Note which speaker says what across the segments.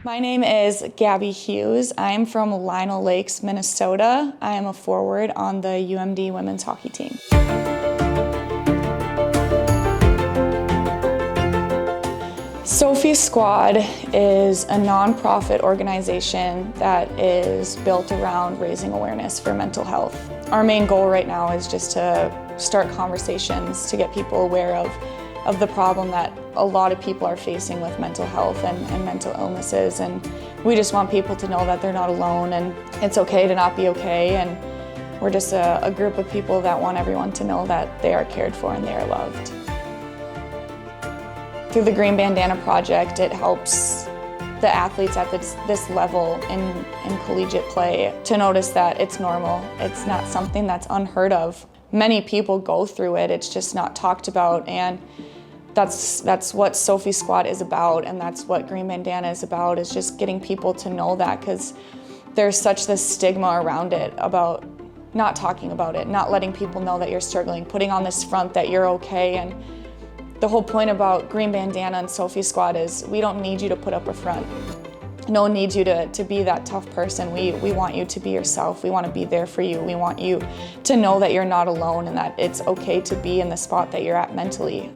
Speaker 1: My name is Gabbie Hughes. I am from Lionel Lakes, Minnesota. I am a forward on the UMD women's hockey team. Sophie Squad is a nonprofit organization that is built around raising awareness for mental health. Our main goal right now is just to start conversations to get people aware of the problem that a lot of people are facing with mental health and mental illnesses, and we just want people to know that they're not alone and it's okay to not be okay, and we're just a group of people that want everyone to know that they are cared for and they are loved. Through the Green Bandana Project, it helps the athletes at this level in collegiate play to notice that it's normal. It's not something that's unheard of. Many people go through it, it's just not talked about, and that's what Sophie Squad is about, and that's what Green Bandana is about, is just getting people to know that, because there's such this stigma around it about not talking about it, not letting people know that you're struggling, putting on this front that you're okay. And the whole point about Green Bandana and Sophie Squad is we don't need you to put up a front. No one needs you to be that tough person. We want you to be yourself. We want to be there for you. We want you to know that you're not alone and that it's okay to be in the spot that you're at mentally.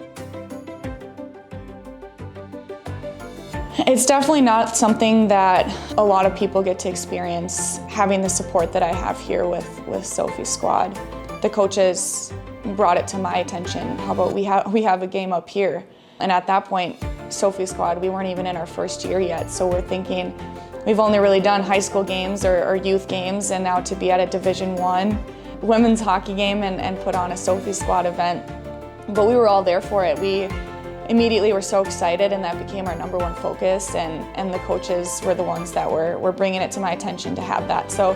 Speaker 1: It's definitely not something that a lot of people get to experience, having the support that I have here with Sophie Squad. The coaches brought it to my attention. How about we have a game up here? And at that point, Sophie Squad, we weren't even in our first year yet, so we're thinking we've only really done high school games or youth games, and now to be at a Division I women's hockey game and put on a Sophie Squad event. But we were all there for it. We immediately were so excited, and that became our number one focus, and the coaches were the ones that were bringing it to my attention to have that. So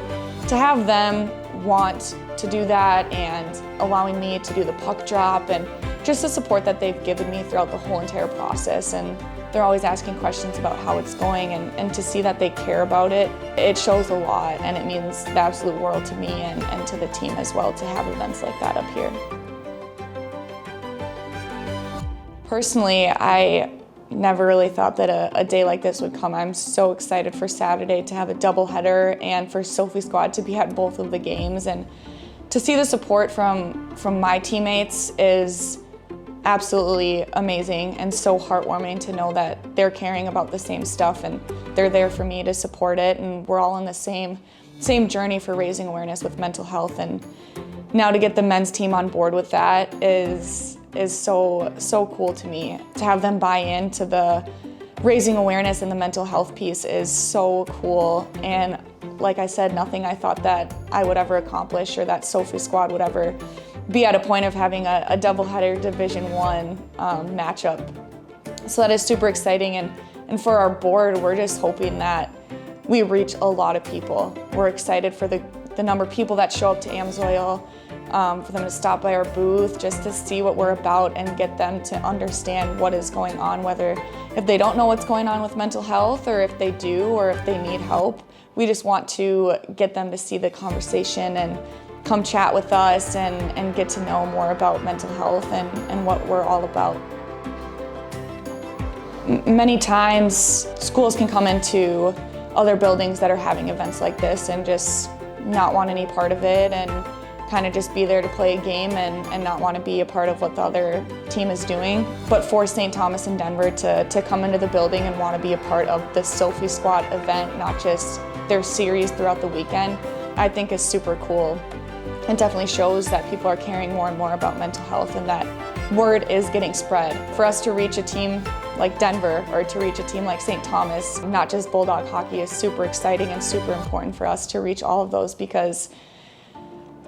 Speaker 1: to have them want to do that and allowing me to do the puck drop, and just the support that they've given me throughout the whole entire process, and they're always asking questions about how it's going, and to see that they care about it, it shows a lot, and it means the absolute world to me and to the team as well to have events like that up here. Personally, I never really thought that a day like this would come. I'm so excited for Saturday to have a doubleheader and for Sophie Squad to be at both of the games, and to see the support from my teammates is absolutely amazing and so heartwarming to know that they're caring about the same stuff and they're there for me to support it, and we're all on the same journey for raising awareness with mental health. And now to get the men's team on board with that is so cool to me. To have them buy into the raising awareness and the mental health piece is so cool. And like I said, nothing I thought that I would ever accomplish or that Sophie Squad would ever be at a point of having a doubleheader Division I matchup. So that is super exciting, and for our board, we're just hoping that we reach a lot of people. We're excited for the number of people that show up to Amsoil, for them to stop by our booth just to see what we're about and get them to understand what is going on, whether if they don't know what's going on with mental health or if they do or if they need help. We just want to get them to see the conversation and come chat with us and get to know more about mental health and what we're all about. Many times schools can come into other buildings that are having events like this and just not want any part of it and kind of just be there to play a game and not want to be a part of what the other team is doing. But for St. Thomas and Denver to come into the building and want to be a part of the Sophie Squad event, not just their series throughout the weekend, I think is super cool. It definitely shows that people are caring more and more about mental health, and that word is getting spread. For us to reach a team like Denver or to reach a team like St. Thomas, not just Bulldog hockey, is super exciting and super important for us to reach all of those, because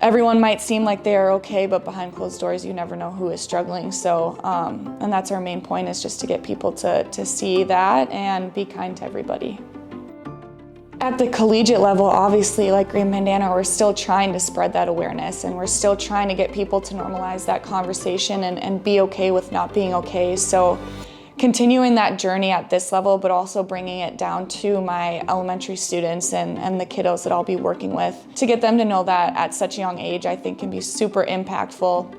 Speaker 1: everyone might seem like they are okay, but behind closed doors, you never know who is struggling. So, and that's our main point, is just to get people to see that and be kind to everybody. At the collegiate level, obviously, like Green Bandana, we're still trying to spread that awareness, and we're still trying to get people to normalize that conversation and be okay with not being okay. So continuing that journey at this level, but also bringing it down to my elementary students and the kiddos that I'll be working with, to get them to know that at such a young age, I think can be super impactful,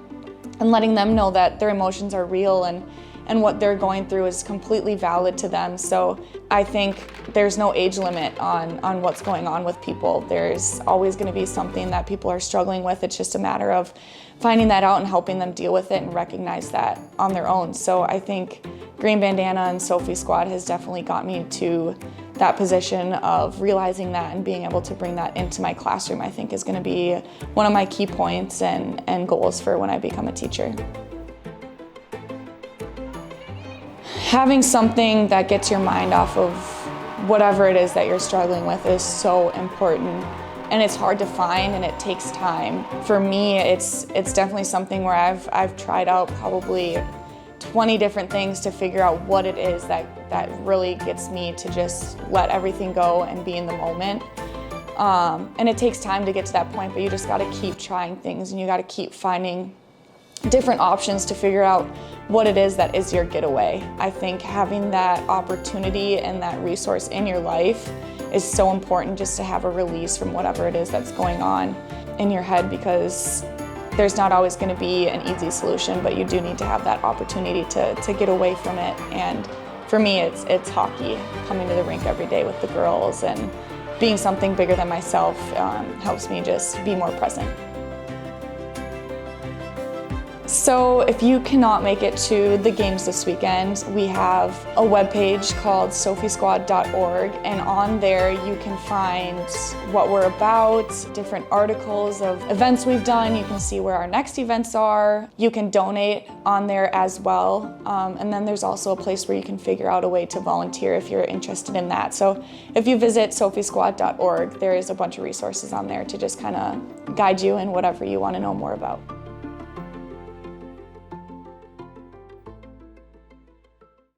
Speaker 1: and letting them know that their emotions are real, and and what they're going through is completely valid to them. So I think there's no age limit on what's going on with people. There's always going to be something that people are struggling with. It's just a matter of finding that out and helping them deal with it and recognize that on their own. So I think Green Bandana and Sophie Squad has definitely got me to that position of realizing that and being able to bring that into my classroom. I think is going to be one of my key points and goals for when I become a teacher. Having something that gets your mind off of whatever it is that you're struggling with is so important, and it's hard to find and it takes time. For me, it's definitely something where I've tried out probably 20 different things to figure out what it is that really gets me to just let everything go and be in the moment. And it takes time to get to that point, but you just gotta keep trying things and you gotta keep finding different options to figure out what it is that is your getaway. I think having that opportunity and that resource in your life is so important, just to have a release from whatever it is that's going on in your head, because there's not always going to be an easy solution, but you do need to have that opportunity to get away from it. And for me, it's hockey. Coming to the rink every day with the girls and being something bigger than myself helps me just be more present. So if you cannot make it to the games this weekend, we have a webpage called sophiesquad.org, and on there you can find what we're about, different articles of events we've done. You can see where our next events are. You can donate on there as well. And then there's also a place where you can figure out a way to volunteer if you're interested in that. So if you visit sophiesquad.org, there is a bunch of resources on there to just kind of guide you in whatever you want to know more about.